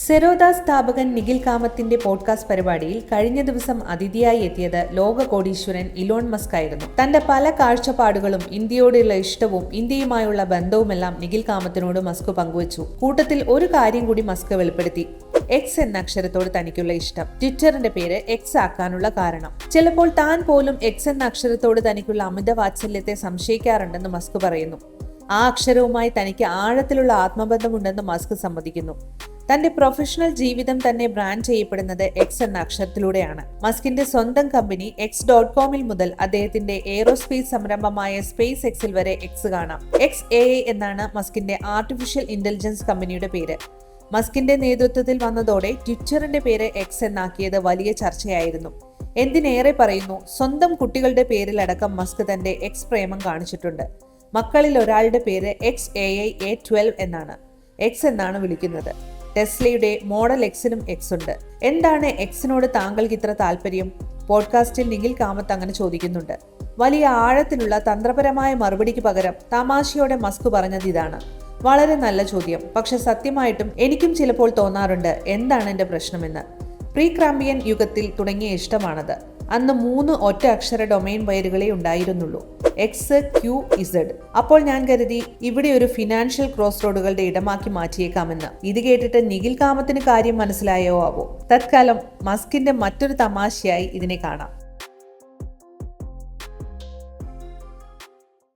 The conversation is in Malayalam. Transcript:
സെറോദ സ്ഥാപകൻ നിഖിൽ കാമത്തിന്റെ പോഡ്കാസ്റ്റ് പരിപാടിയിൽ കഴിഞ്ഞ ദിവസം അതിഥിയായി എത്തിയത് ലോക കോടീശ്വരൻ ഇലോൺ മസ്ക് ആയിരുന്നു. തന്റെ പല കാഴ്ചപ്പാടുകളും ഇന്ത്യയോടുള്ള ഇഷ്ടവും ഇന്ത്യയുമായുള്ള ബന്ധവുമെല്ലാം നിഖിൽ കാമത്തിനോട് മസ്ക് പങ്കുവച്ചു. കൂട്ടത്തിൽ ഒരു കാര്യം കൂടി മസ്ക് വെളിപ്പെടുത്തി. എക്സ് എന്ന അക്ഷരത്തോട് തനിക്കുള്ള ഇഷ്ടം, ട്വിറ്ററിന്റെ പേര് എക്സ് ആക്കാനുള്ള കാരണം. ചിലപ്പോൾ താൻ പോലും എക്സ് എന്ന അക്ഷരത്തോട് തനിക്കുള്ള അമിത വാത്സല്യത്തെ സംശയിക്കാറുണ്ടെന്ന് മസ്ക് പറയുന്നു. ആ അക്ഷരവുമായി തനിക്ക് ആഴത്തിലുള്ള ആത്മബന്ധമുണ്ടെന്ന് മസ്ക് സമ്മതിക്കുന്നു. തന്റെ പ്രൊഫഷണൽ ജീവിതം തന്നെ ബ്രാൻഡ് ചെയ്യപ്പെടുന്നത് എക്സ് എന്ന അക്ഷരത്തിലൂടെയാണ്. മസ്കിന്റെ സ്വന്തം കമ്പനി X.com മുതൽ അദ്ദേഹത്തിന്റെ എയ്റോസ്പേസ് സംരംഭമായ സ്പേസ് എക്സിൽ വരെ എക്സ് കാണാം. XAI എന്നാണ് മസ്കിന്റെ ആർട്ടിഫിഷ്യൽ ഇന്റലിജൻസ് കമ്പനിയുടെ പേര്. മസ്കിന്റെ നേതൃത്വത്തിൽ വന്നതോടെ ട്വിറ്ററിന്റെ പേര് എക്സ് എന്നാക്കിയത് വലിയ ചർച്ചയായിരുന്നു. എന്തിനേറെ പറയുന്നു, സ്വന്തം കുട്ടികളുടെ പേരിലടക്കം മസ്ക് തന്റെ എക്സ് പ്രേമം കാണിച്ചിട്ടുണ്ട്. മക്കളിൽ ഒരാളുടെ പേര് XAI-A12 എന്നാണ്. എക്സ് എന്നാണ് വിളിക്കുന്നത്. ടെസ്ലയുടെ മോഡൽ എക്സിനും എക്സ് ഉണ്ട്. എന്താണ് എക്സിനോട് താങ്കൾക്ക് ഇത്ര താല്പര്യം? പോഡ്കാസ്റ്റിൽ നിഖിൽ കാമത്ത് അങ്ങനെ ചോദിക്കുന്നുണ്ട്. വലിയ ആഴത്തിലുള്ള തന്ത്രപരമായ മറുപടിക്ക് പകരം തമാശയോടെ മസ്ക് പറഞ്ഞത് ഇതാണ്: വളരെ നല്ല ചോദ്യം, പക്ഷെ സത്യമായിട്ടും എനിക്കും ചിലപ്പോൾ തോന്നാറുണ്ട് എന്താണ് എന്റെ പ്രശ്നമെന്ന്. പ്രീ-ക്രാമ്പിയൻ യുഗത്തിൽ തുടങ്ങിയ ഇഷ്ടമാണത്. അന്ന് 3 ഒറ്റ അക്ഷര ഡൊമൈൻ പേരുകളെ ഉണ്ടായിരുന്നുള്ളൂ: XQZ. അപ്പോൾ ഞാൻ കരുതി ഇവിടെ ഒരു ഫിനാൻഷ്യൽ ക്രോസ് റോഡുകളുടെ ഇടമാക്കി മാറ്റിയേക്കാമെന്ന്. ഇത് കേട്ടിട്ട് നിഖിൽ കാമത്തിന് കാര്യം മനസ്സിലായോ ആവോ? തത്കാലം മസ്കിന്റെ മറ്റൊരു തമാശയായി ഇതിനെ കാണാം.